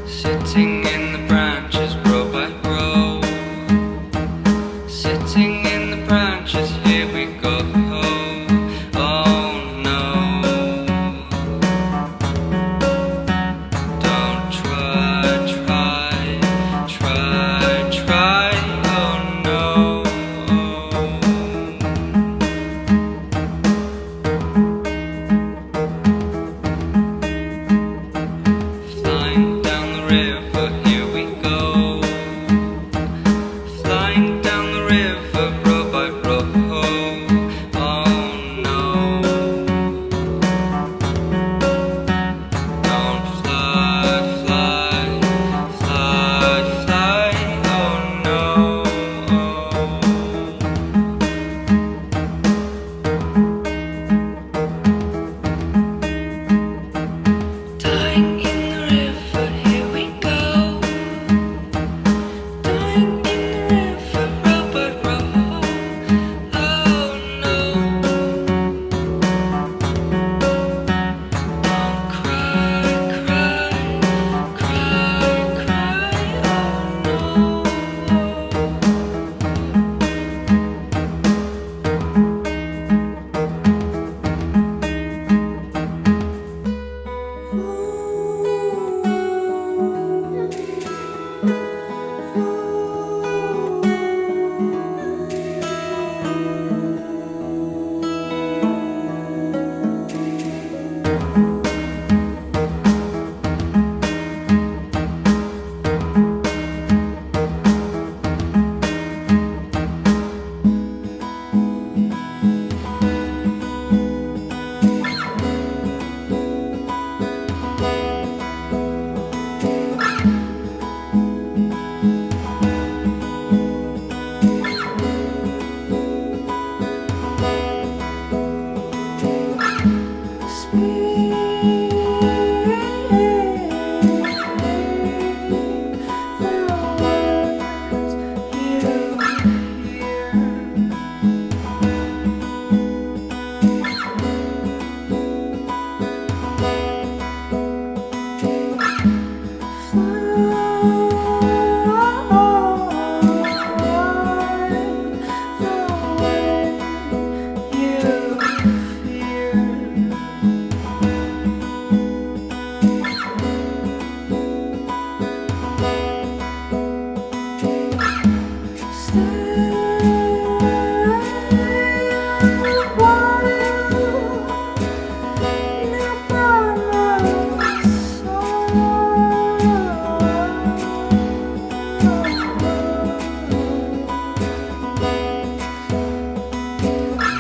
Sitting in the branches, row by row. Sitting in the branches, here we go. Oh no. Don't try, oh no. Flying down the river, here we go. Flying down the river, row by row. Oh no. Don't fly, oh no. Dying in the river, here we go. Dying in the river, row by row. Oh no. Don't cry, oh no.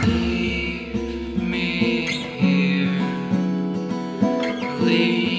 Leave me here. Leave